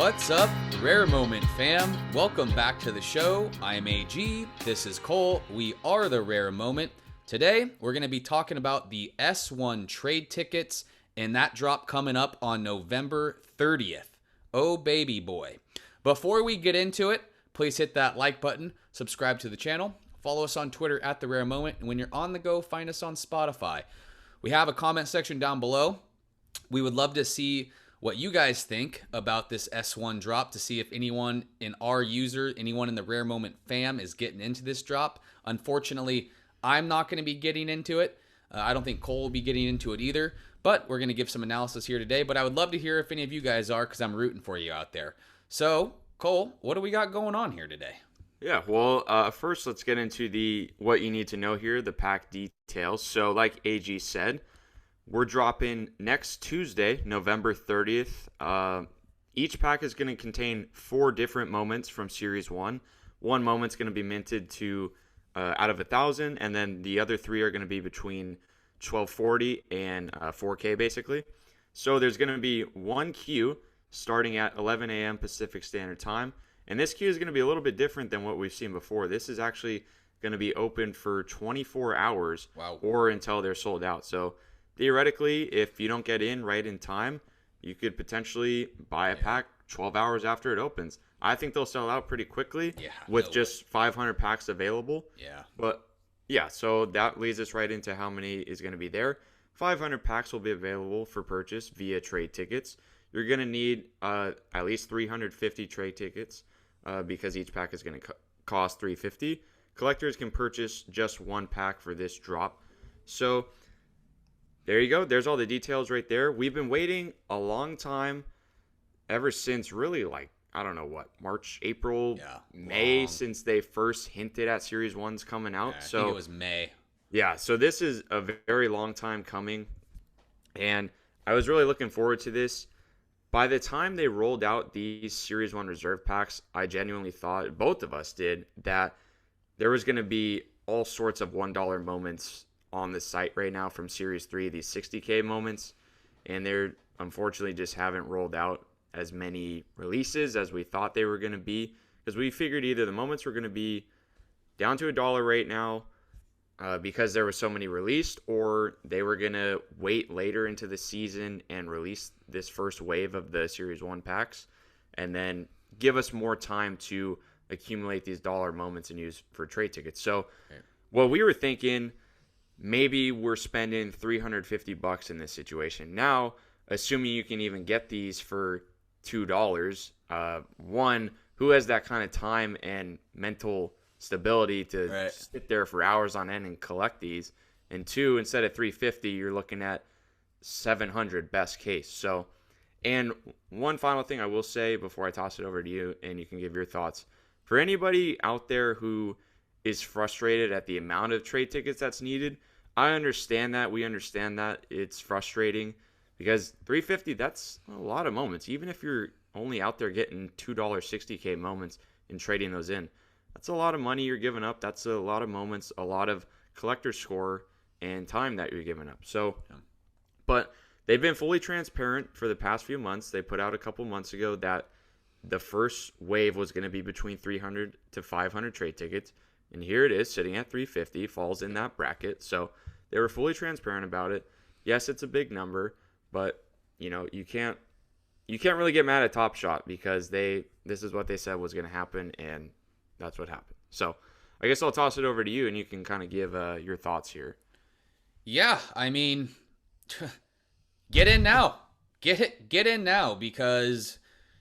What's up, Rare Moment fam? Welcome back to the show. I'm AG. This is Cole. We are the Rare Moment. Today, we're going to be talking about the S1 trade tickets and that drop coming up on November 30th. Oh, baby boy. Before we get into it, please hit that like button, subscribe to the channel, follow us on Twitter at The Rare Moment, and when you're on the go, find us on Spotify. We have a comment section down below. We would love to see what you guys think about this S1 drop, to see if anyone in our user, anyone in the Rare Moment fam is getting into this drop. Unfortunately, I'm not going to be getting into it. I don't think Cole will be getting into it either, but we're going to give some analysis here today. But I would love to hear if any of you guys are, because I'm rooting for you out there. So, Cole, what do we got going on here today? Yeah, well, first let's get into what you need to know here, the pack details. So like AG said, we're dropping next Tuesday, November 30th. Each pack is going to contain 4 different moments from Series 1. One moment's going to be minted to out of 1,000, and then the other 3 are going to be between 1240 and 4K, basically. So there's going to be one queue starting at 11 a.m. Pacific Standard Time. And this queue is going to be a little bit different than what we've seen before. This is actually going to be open for 24 hours or until they're sold out. So theoretically, if you don't get in right in time, you could potentially buy a pack 12 hours after it opens. I think they'll sell out pretty quickly with just 500 packs available. Yeah. But yeah, so that leads us right into how many is going to be there. 500 packs will be available for purchase via trade tickets. You're going to need at least 350 trade tickets because each pack is going to cost $350. Collectors can purchase just one pack for this drop. So there you go. There's all the details right there. We've been waiting a long time, ever since really I don't know what, March, April, May, since they first hinted at Series 1's coming out. I think it was May. Yeah, so this is a very long time coming, and I was really looking forward to this. By the time they rolled out these Series 1 reserve packs, I genuinely thought, both of us did, that there was going to be all sorts of $1 moments on the site right now from Series 3, these 60K moments, and they're unfortunately just haven't rolled out as many releases as we thought they were going to be, because we figured either the moments were going to be down to $1 right now because there were so many released, or they were going to wait later into the season and release this first wave of the Series 1 packs and then give us more time to accumulate these dollar moments and use for trade tickets. So what we were thinking, maybe we're spending $350 in this situation. Now, assuming you can even get these for $2, one, who has that kind of time and mental stability to sit there for hours on end and collect these? And two, instead of $350, you're looking at $700 best case. So, and one final thing I will say before I toss it over to you and you can give your thoughts. For anybody out there who is frustrated at the amount of trade tickets that's needed, I understand that. We understand that it's frustrating, because $350, that's a lot of moments. Even if you're only out there getting $2 60K moments and trading those in, that's a lot of money you're giving up. That's a lot of moments, a lot of collector score and time that you're giving up. So, but they've been fully transparent for the past few months. They put out a couple months ago that the first wave was going to be between 300 to 500 trade tickets. And here it is sitting at 350, falls in that bracket. So they were fully transparent about it. Yes, it's a big number, but you can't really get mad at Top Shot, because this is what they said was going to happen, and that's what happened. So I guess I'll toss it over to you and you can kind of give your thoughts here. Yeah, I mean, get in now. Get in now, because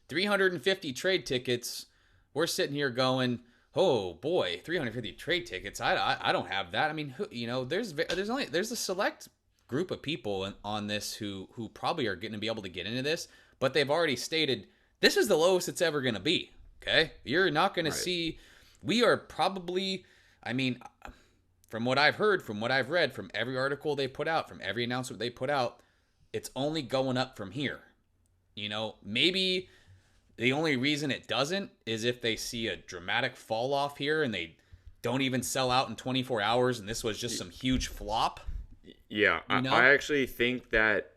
350 trade tickets, we're sitting here going, oh boy, 350 trade tickets. I don't have that. I mean, there's a select group of people on this who probably are going to be able to get into this, but they've already stated this is the lowest it's ever going to be. Okay, you're not going to see. We are probably, I mean, from what I've heard, from what I've read, from every article they put out, from every announcement they put out, it's only going up from here. Maybe the only reason it doesn't is if they see a dramatic fall off here and they don't even sell out in 24 hours and this was just some huge flop. Yeah, I actually think that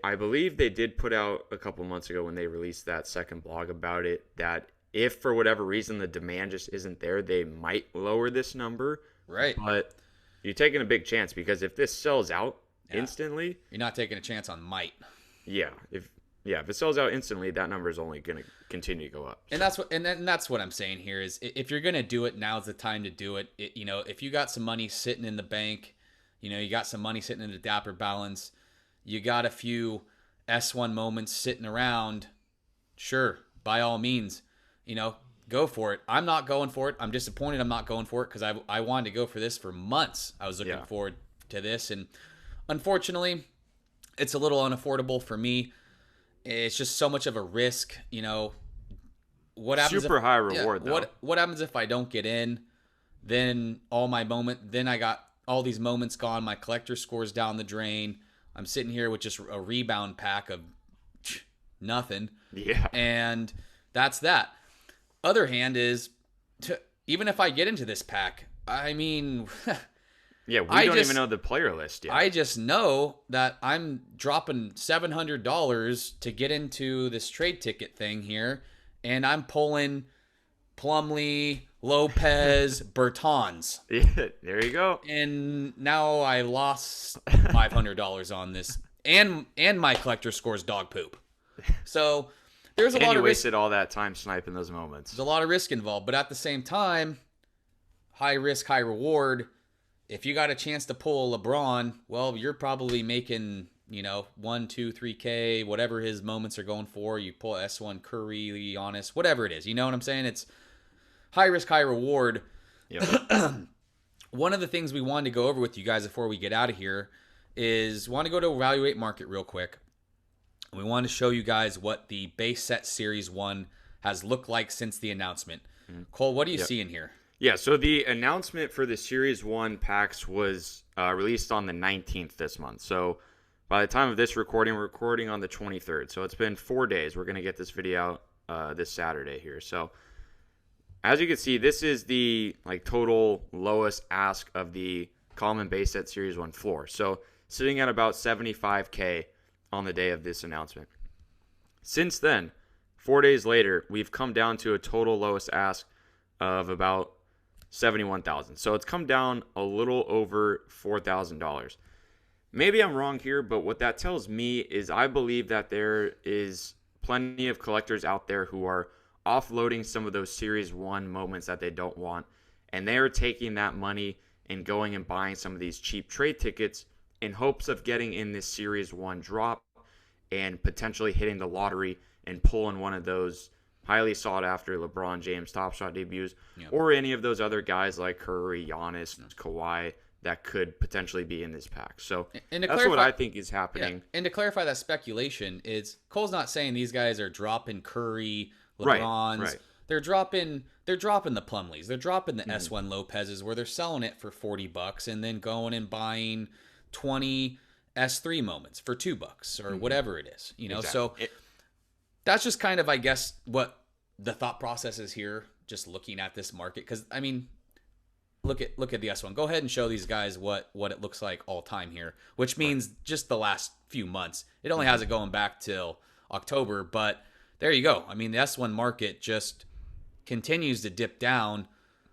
I believe they did put out a couple months ago when they released that second blog about it that if for whatever reason the demand just isn't there, they might lower this number. Right. But you're taking a big chance because if this sells out instantly, you're not taking a chance on might. Yeah. If it sells out instantly, that number is only going to continue to go up. And that's what I'm saying here is if you're going to do it, now's the time to do it. If you got some money sitting in the bank, you got some money sitting in the Dapper balance, you got a few S1 moments sitting around, sure, by all means, go for it. I'm not going for it. I'm disappointed I'm not going for it because I wanted to go for this for months. I was looking forward to this, and unfortunately, it's a little unaffordable for me. It's just so much of a risk, What happens? Super high reward, though. What happens if I don't get in? Then then I got all these moments gone. My collector score's down the drain. I'm sitting here with just a rebound pack of nothing. Yeah. And that's that. Other hand is, even if I get into this pack, I mean... yeah, we don't even know the player list yet. I just know that I'm dropping $700 to get into this trade ticket thing here, and I'm pulling Plumlee, Lopez, Bertans. Yeah, there you go. And now I lost $500 on this, and my collector scores dog poop. So there's a lot of risk. Wasted all that time sniping those moments. There's a lot of risk involved, but at the same time, high risk, high reward. If you got a chance to pull a LeBron, well, you're probably making, 1, 2, 3K, whatever his moments are going for. You pull S1 Curry, Giannis, whatever it is. You know what I'm saying? It's high risk, high reward. Yep. One of the things we wanted to go over with you guys before we get out of here is want to go to Evaluate Market real quick. We want to show you guys what the base set Series 1 has looked like since the announcement. Cole, what do you see in here? Yeah, so the announcement for the Series 1 packs was released on the 19th this month. So by the time of this recording, we're recording on the 23rd. So it's been 4 days. We're going to get this video out this Saturday here. So as you can see, this is the total lowest ask of the common base set Series 1 floor. So sitting at about 75K on the day of this announcement. Since then, 4 days later, we've come down to a total lowest ask of about 71,000. So it's come down a little over $4,000. Maybe I'm wrong here, but what that tells me is I believe that there is plenty of collectors out there who are offloading some of those Series 1 moments that they don't want, and they are taking that money and going and buying some of these cheap trade tickets in hopes of getting in this Series 1 drop and potentially hitting the lottery and pulling one of those highly sought after LeBron James Top Shot debuts, or any of those other guys like Curry, Giannis, Kawhi that could potentially be in this pack. So that's what I think is happening. Yeah. And to clarify that speculation is Cole's not saying these guys are dropping Curry, LeBrons. Right. They're dropping the Plumlees. They're dropping the S1 Lopez's where they're selling it for $40 and then going and buying 20 S3 moments for $2 or whatever it is. Exactly. So that's just kind of, I guess, what the thought process is here, just looking at this market. Because, I mean, look at the S1. Go ahead and show these guys what it looks like all time here, which means just the last few months. It only has it going back till October, but there you go. I mean, the S1 market just continues to dip down,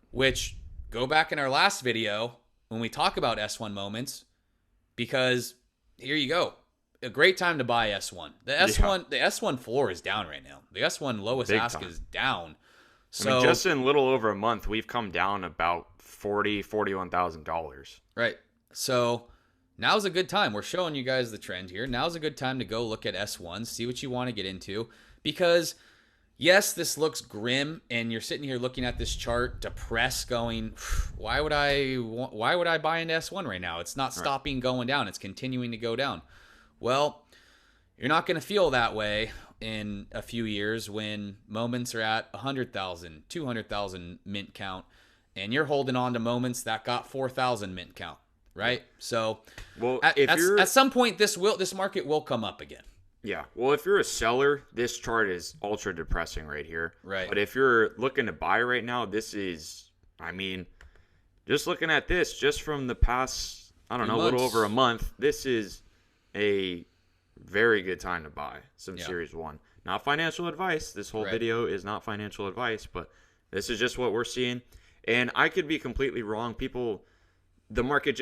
which go back in our last video when we talk about S1 moments, because here you go. A great time to buy S1. The S1 floor is down right now. The S1 lowest ask is down. So I mean, just in a little over a month, we've come down about $41,000. Right. So now's a good time. We're showing you guys the trend here. Now's a good time to go look at S1, see what you want to get into, because yes, this looks grim, and you're sitting here looking at this chart, depressed, going, why would I buy into S1 right now? It's not stopping going down. It's continuing to go down. Well, you're not going to feel that way in a few years when moments are at 100,000, 200,000 mint count, and you're holding on to moments that got 4,000 mint count, right? So, well, at some point, this market will come up again. Yeah. Well, if you're a seller, this chart is ultra depressing right here. Right. But if you're looking to buy right now, this is, I mean, just looking at this, just from the past, I don't know, a little over a month, this is a very good time to buy some Yeah. Series 1. Not financial advice. This whole Right. video is not financial advice, but this is just what we're seeing. And I could be completely wrong. The market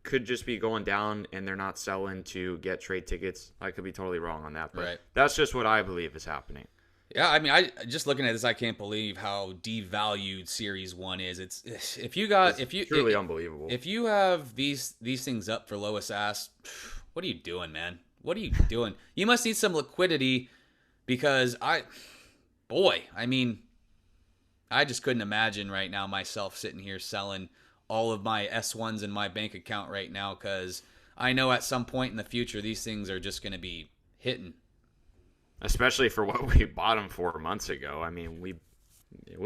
could just be going down and they're not selling to get trade tickets. I could be totally wrong on that, but Right. that's just what I believe is happening. Yeah, I mean, I just looking at this, I can't believe how devalued Series 1 is. It's Truly unbelievable. If you have these things up for lowest ask, what are you doing, man? What are you doing? You must need some liquidity because I mean, I just couldn't imagine right now myself sitting here selling all of my S1s in my bank account right now because I know at some point in the future these things are just going to be hitting. Especially for what we bought them 4 months ago. I mean, we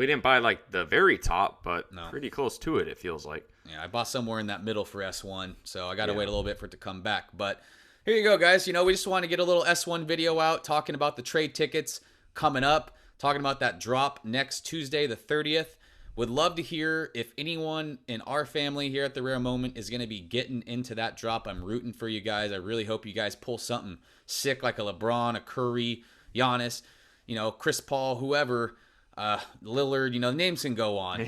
didn't buy like the very top, but pretty close to it, it feels like. Yeah, I bought somewhere in that middle for S1, so I got to wait a little bit for it to come back. But here you go, guys. You know, we just want to get a little S1 video out talking about the trade tickets coming up, talking about that drop next Tuesday, the 30th. Would love to hear if anyone in our family here at The Rare Moment is going to be getting into that drop. I'm rooting for you guys. I really hope you guys pull something sick like a LeBron, a Curry, Giannis, you know, Chris Paul, whoever, Lillard, you know, the names can go on.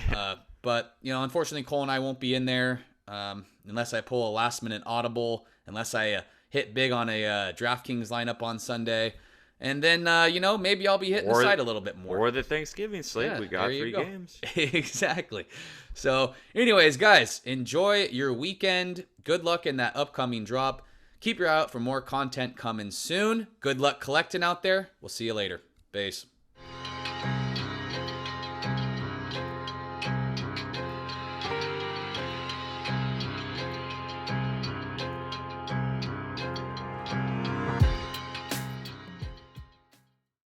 But, you know, unfortunately, Cole and I won't be in there unless I pull a last-minute audible, unless I hit big on a DraftKings lineup on Sunday. And then, you know, maybe I'll be hitting the site a little bit more. Or the Thanksgiving slate. Yeah, we got 3 games. Exactly. So, anyways, guys, enjoy your weekend. Good luck in that upcoming drop. Keep your eye out for more content coming soon. Good luck collecting out there. We'll see you later. Peace.